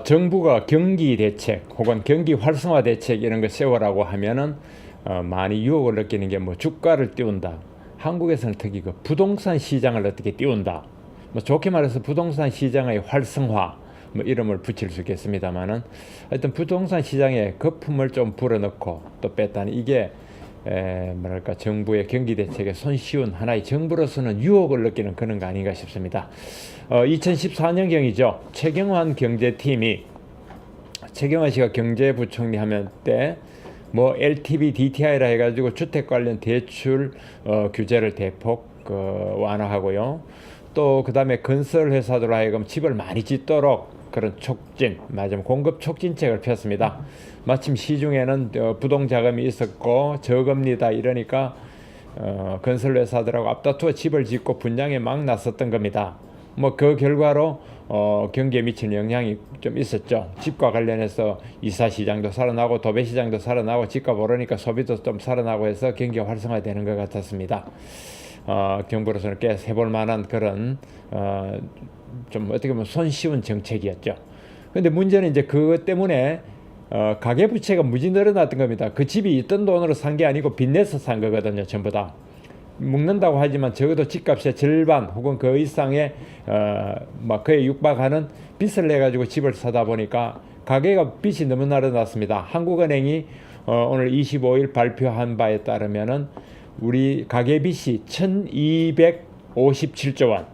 정부가 경기 대책 혹은 경기 활성화 대책 이런 거 세우라고 하면은 많이 유혹을 느끼는 게 뭐 주가를 띄운다. 한국에서는 특히 그 부동산 시장을 어떻게 띄운다. 뭐 좋게 말해서 부동산 시장의 활성화 뭐 이름을 붙일 수 있겠습니다만은 하여튼 부동산 시장에 거품을 좀 불어넣고 또 뺐다는 이게 뭐랄까 정부의 경기 대책에 손쉬운 하나의 정부로서는 유혹을 느끼는 그런 거 아닌가 싶습니다. 2014년경이죠. 최경환 경제팀이 최경환 씨가 경제부총리 하면 때 뭐 LTV, DTI라 해가지고 주택 관련 대출 규제를 대폭 완화하고요. 또 그다음에 건설 회사들 하여금 집을 많이 짓도록 그런 촉진, 맞으면 공급 촉진책을 폈습니다. 마침 시중에는 부동 자금이 있었고 저금리다 이러니까 건설 회사들하고 앞다투어 집을 짓고 분양에 막 나섰던 겁니다. 뭐 그 결과로 경기에 미친 영향이 좀 있었죠. 집과 관련해서 이사 시장도 살아나고 도배 시장도 살아나고 집값 오르니까 소비도 좀 살아나고 해서 경기가 활성화되는 것 같았습니다. 정부로서는 꽤 해볼 만한 그런 좀 어떻게 보면 손쉬운 정책이었죠. 근데 문제는 이제 그것 때문에 가계부채가 무지 늘어났던 겁니다. 그 집이 있던 돈으로 산 게 아니고 빚내서 산 거거든요. 전부 다. 묶는다고 하지만 적어도 집값의 절반 혹은 그 이상의 막 그에 육박하는 빚을 내 가지고 집을 사다 보니까 가계가 빚이 너무 늘어났습니다. 한국은행이 오늘 25일 발표한 바에 따르면은 우리 가계 빚이 1257조 원,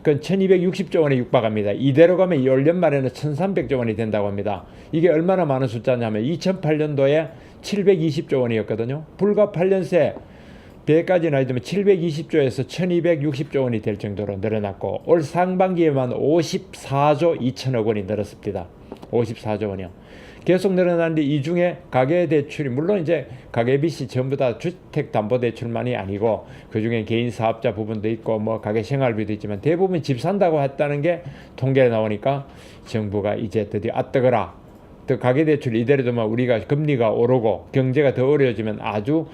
그건 1260조 원에 육박합니다. 이대로 가면 10년 만에는 1300조 원이 된다고 합니다. 이게 얼마나 많은 숫자냐면 2008년도에 720조 원이었거든요. 불과 8년 새 배까지는 아니지만 720조에서 1260조 원이 될 정도로 늘어났고 올 상반기에만 54조 2천억 원이 늘었습니다. 54조 원이요. 계속 늘어났는데 이 중에 가계대출이 물론 이제 가계빚이 전부 다 주택담보대출만이 아니고 그 중에 개인 사업자 부분도 있고 뭐 가계생활비도 있지만 대부분 집 산다고 했다는 게 통계에 나오니까 정부가 이제 드디어 아뜨거라. 또 가계대출 이대로 두면 우리가 금리가 오르고 경제가 더 어려워지면 아주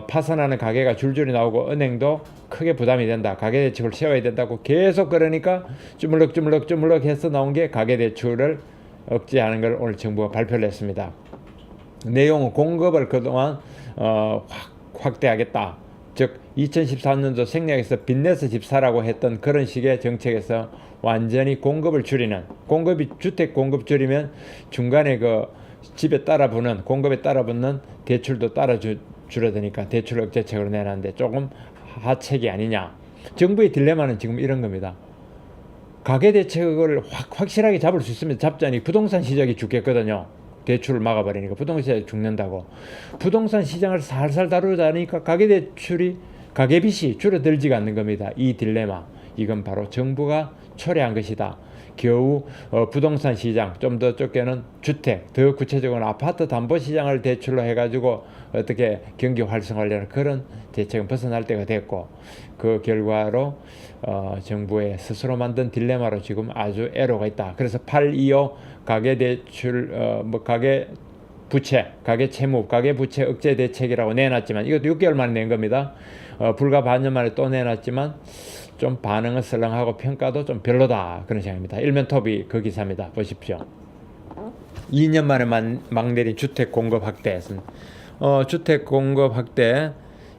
파산하는 가계가 줄줄이 나오고 은행도 크게 부담이 된다. 가계대출을 세워야 된다고 계속 그러니까 주물럭 해서 나온 게 가계대출을 억제하는 걸 오늘 정부가 발표를 했습니다. 내용은 공급을 그동안 확대하겠다. 즉 2014년도 생략해서 빚내서 집 사라고 했던 그런 식의 정책에서 완전히 공급을 줄이는, 공급이 주택 공급 줄이면 중간에 그 집에 따라붙는 공급에 따라붙는 대출도 줄어드니까 대출 억제책으로 내놨는데 조금 하책이 아니냐. 정부의 딜레마는 지금 이런 겁니다. 가계 대책을 확실하게 잡을 수 있으면 잡자니 부동산 시장이 죽겠거든요. 대출을 막아버리니까 부동산 시장이 죽는다고. 부동산 시장을 살살 다루자니까 가계빚이 줄어들지가 않는 겁니다. 이 딜레마. 이건 바로 정부가 초래한 것이다. 겨우 부동산 시장, 좀 더 좁게는 주택, 더 구체적으로는 아파트 담보 시장을 대출로 해가지고 어떻게 경기 활성화하려는 그런 대책은 벗어날 때가 됐고 그 결과로 정부의 스스로 만든 딜레마로 지금 아주 애로가 있다. 그래서 825 가계대출 가계부채, 가계채무, 가계부채 억제 대책이라고 내놨지만 이것도 6개월 만에 낸 겁니다. 불과 반년 만에 또 내놨지만 좀 반응은 썰렁하고 평가도 좀 별로다 그런 생각입니다. 일면톱이 그 기사입니다. 보십시오. 2년 만에 막 내린 주택 공급 확대. 주택 공급 확대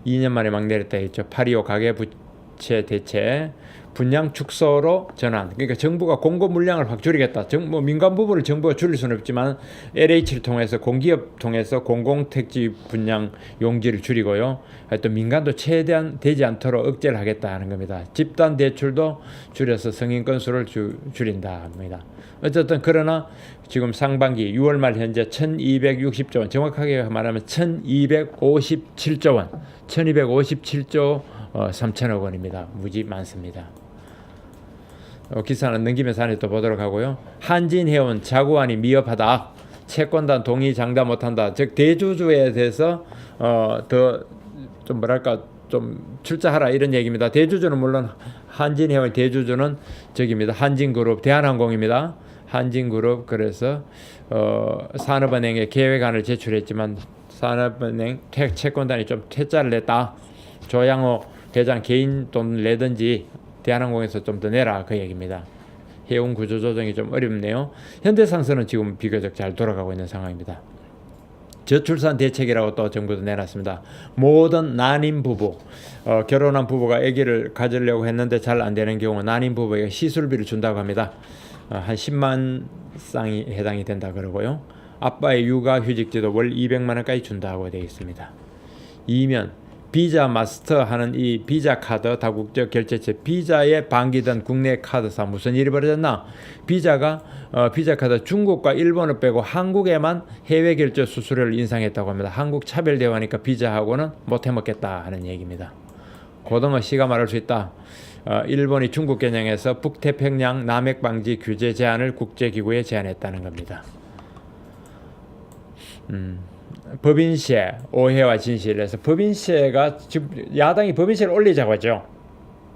2년 만에 막 내렸다 했죠. 825 가계부채 대책 분양 축소로 전환. 그러니까 정부가 공급 물량을 확 줄이겠다. 뭐 민간 부분을 정부가 줄일 수는 없지만 LH를 통해서 공기업 통해서 공공택지 분양 용지를 줄이고요. 하여튼 민간도 최대한 되지 않도록 억제를 하겠다 하는 겁니다. 집단 대출도 줄여서 승인 건수를 줄인다 합니다. 어쨌든 그러나 지금 상반기 6월 말 현재 1260조 원, 정확하게 말하면 1257조 원, 1257조 3천억 원입니다. 무지 많습니다. 기사는 넘기면서 안에 또 보도록 하고요. 한진해운 자구안이 미흡하다. 채권단 동의 장담 못한다. 즉 대주주에 대해서 더 좀 뭐랄까 좀 출자하라 이런 얘기입니다. 대주주는 물론 한진해운 대주주는 저기입니다. 한진그룹, 대한항공입니다. 한진그룹. 그래서 산업은행에 계획안을 제출했지만 산업은행 채권단이 좀 퇴짜를 냈다. 조양호 회장 개인 돈 내든지 대한항공에서 좀 더 내라 그 얘기입니다. 해운 구조 조정이 좀 어렵네요. 현대상선은 지금 비교적 잘 돌아가고 있는 상황입니다. 저출산 대책이라고 또 정부도 내놨습니다. 모든 난임 부부, 결혼한 부부가 아기를 가지려고 했는데 잘 안 되는 경우 난임 부부에게 시술비를 준다고 합니다. 한 10만 쌍이 해당이 된다 그러고요. 아빠의 육아휴직제도 월 200만 원까지 준다고 되어 있습니다. 이면 비자 마스터 하는 이 비자 카드 다국적 결제체 비자에 반기던 국내 카드사 무슨 일이 벌어졌나? 비자 카드 중국과 일본을 빼고 한국에만 해외 결제 수수료를 인상했다고 합니다. 한국 차별 대우하니까 비자하고는 못 해먹겠다 하는 얘기입니다. 고등어 씨가 말할 수 있다. 일본이 중국 겨냥해서 북태평양 남핵 방지 규제 제한을 국제기구에 제안했다는 겁니다. 법인세 오해와 진실에서 법인세가 지금 야당이 법인세를 올리자고 하죠.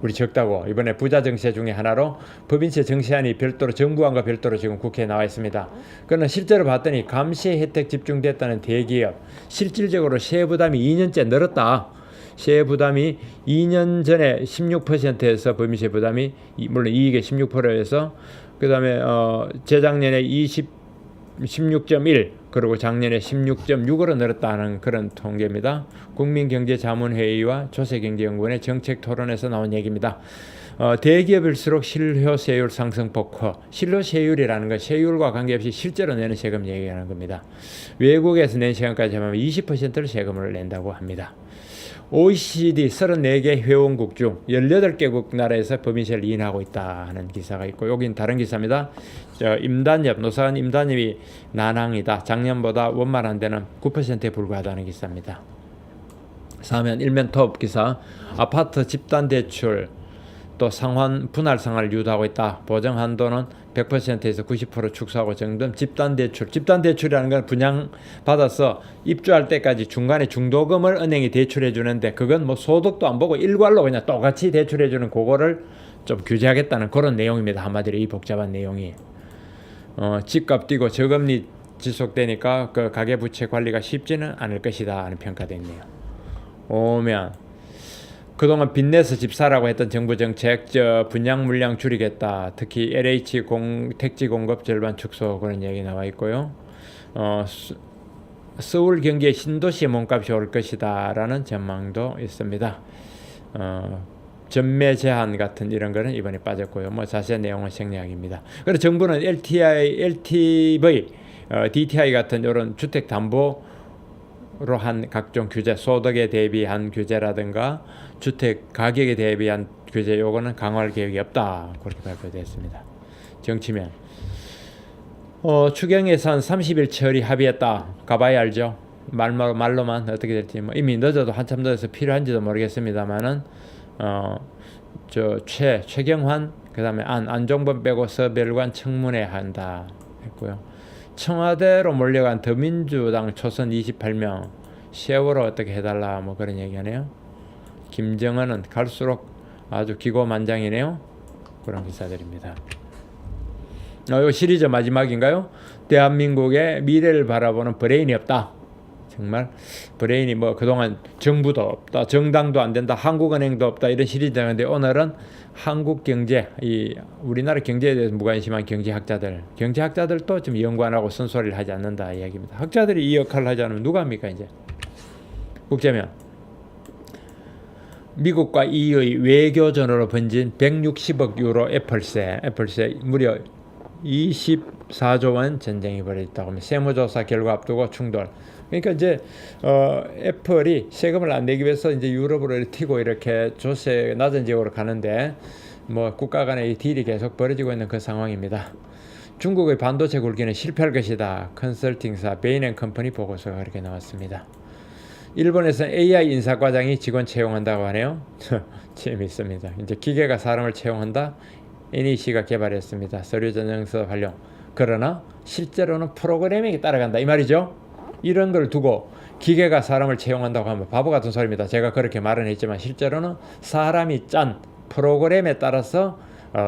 우리 적다고. 이번에 부자 정세 중에 하나로 법인세 정시안이 별도로 정부안과 별도로 지금 국회에 나와 있습니다. 그러나 실제로 봤더니 감세 혜택 집중됐다는 대기업 실질적으로 세부 부담이 2년째 늘었다. 세부 부담이 2년 전에 16%에서 법인세 부담이 물론 이익의 16%에서 그다음에 재작년에 16.1 그리고 작년에 16.6으로 늘었다는 그런 통계입니다. 국민경제자문회의와 조세경제연구원의 정책토론에서 나온 얘기입니다. 대기업일수록 실효세율 상승폭 커. 실효세율이라는 건 세율과 관계없이 실제로 내는 세금 얘기하는 겁니다. 외국에서 낸 세금까지 하면 20%를 세금을 낸다고 합니다. OECD 34개 회원국 중 18개국 나라에서 법인세를 인하고 있다 하는 기사가 있고 여긴 다른 기사입니다. 임단협, 노사간 임단협이 난항이다. 작년보다 원말 한 데는 9%에 불과하다는 기사입니다. 사면 일면 톱 기사 아파트 집단대출 또 상환 분할 상환을 유도하고 있다. 보정 한도는 100%에서 90% 축소하고 정등. 집단대출이라는 건 분양받아서 입주할 때까지 중간에 중도금을 은행이 대출해 주는데 그건 뭐 소득도 안 보고 일괄로 그냥 똑같이 대출해 주는 그거를 좀 규제하겠다는 그런 내용입니다. 한마디로 이 복잡한 내용이. 집값 뛰고 저금리 지속되니까 그 가계부채 관리가 쉽지는 않을 것이다 하는 평가도 있네요. 오면 그동안 빚내서 집 사라고 했던 정부 정책 분양 물량 줄이겠다. 특히 LH 택지 공급 절반 축소 그런 얘기 나와 있고요. 서울 경기의 신도시의 몸값이 오를 것이다 라는 전망도 있습니다. 전매 제한 같은 이런 거는 이번에 빠졌고요. 뭐 자세한 내용은 생략입니다. 그래서 정부는 LTV, DTI 같은 이런 주택 담보로 한 각종 규제, 소득에 대비한 규제라든가 주택 가격에 대비한 규제 요거는 강화할 계획이 없다. 그렇게 발표됐습니다. 정치면 추경 예산 30일 처리 합의했다. 가봐야 알죠. 말로만 어떻게 될지 뭐 이미 늦어도 한참 늦어서 필요한지도 모르겠습니다만은 최경환 그다음에 안종범 빼고 서별관 청문회 한다 했고요. 청와대로 몰려간 더민주당 초선 28명 세월호 어떻게 해달라 뭐 그런 얘기하네요. 김정은은 갈수록 아주 기고만장이네요. 그런 기사들입니다. 이 시리즈 마지막인가요? 대한민국의 미래를 바라보는 브레인이 없다. 정말 브레인이 뭐 그동안 정부도 없다, 정당도 안 된다, 한국은행도 없다 이런 시리즈인데 오늘은 한국 경제, 이 우리나라 경제에 대해서 무관심한 경제학자들도 지금 연구 안 하고 쓴소리를 하지 않는다 이야기입니다. 학자들이 이 역할을 하지 않으면 누가 합니까 이제? 국제면 미국과 EU의 외교전으로 번진 160억 유로 애플세 무려 24조 원 전쟁이 벌어졌다고 합니다. 세무조사 결과 앞두고 충돌. 그러니까 이제 애플이 세금을 안 내기 위해서 이제 유럽으로 튀고 이렇게 조세 낮은 지역으로 가는데 뭐 국가 간의 이 딜이 계속 벌어지고 있는 그 상황입니다. 중국의 반도체 굴기는 실패할 것이다. 컨설팅사 베인앤컴퍼니 보고서가 그렇게 나왔습니다. 일본에서 AI 인사과장이 직원 채용한다고 하네요. 재밌습니다. 이제 기계가 사람을 채용한다. NEC가 개발했습니다. 서류 전형서 활용. 그러나 실제로는 프로그래밍이 따라간다 이 말이죠. 이런 걸 두고 기계가 사람을 채용한다고 하면 바보 같은 소리입니다. 제가 그렇게 말은 했지만 실제로는 사람이 짠 프로그램에 따라서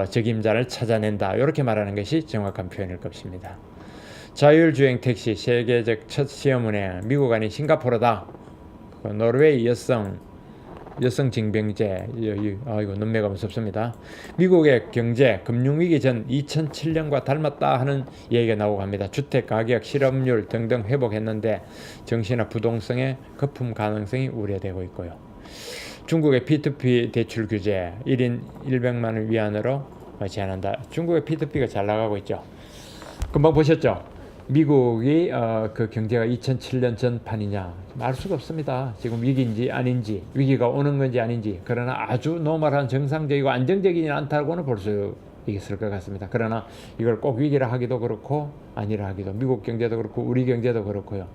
적임자를 찾아낸다. 이렇게 말하는 것이 정확한 표현일 것입니다. 자율주행 택시 세계적 첫 시험운행 미국 아닌 싱가포르다. 노르웨이 여성 여성 징병제, 아이고 눈매가 무섭습니다. 미국의 경제 금융위기 전 2007년과 닮았다 하는 얘기가 나오고 합니다. 주택 가격, 실업률 등등 회복했는데 정시나 부동성의 거품 가능성이 우려되고 있고요. 중국의 P2P 대출 규제 1인 100만 원 위안으로 제한한다. 중국의 P2P가 잘 나가고 있죠. 금방 보셨죠? 미국이 그 경제가 2007년 전판이냐 알 수가 없습니다. 지금 위기인지 아닌지, 위기가 오는 건지 아닌지. 그러나 아주 노멀한 정상적이고 안정적이지 않다고는 볼 수 있을 것 같습니다. 그러나 이걸 꼭 위기라 하기도 그렇고 아니라 하기도, 미국 경제도 그렇고 우리 경제도 그렇고요.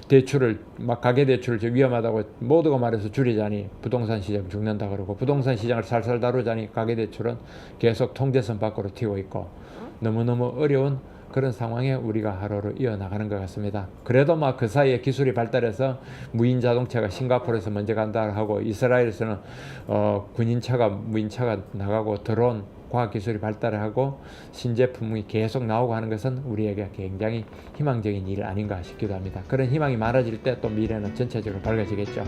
대출을 막 가계 대출을 위험하다고 모두가 말해서 줄이자니 부동산 시장 죽는다 그러고, 부동산 시장을 살살 다루자니 가계 대출은 계속 통제선 밖으로 튀고 있고, 너무너무 어려운 그런 상황에 우리가 하루를 이어나가는 것 같습니다. 그래도 막 그 사이에 기술이 발달해서 무인 자동차가 싱가포르에서 먼저 간다 하고, 이스라엘에서는 군인차가 무인차가 나가고, 드론 과학기술이 발달하고 신제품이 계속 나오고 하는 것은 우리에게 굉장히 희망적인 일 아닌가 싶기도 합니다. 그런 희망이 많아질 때 또 미래는 전체적으로 밝아지겠죠.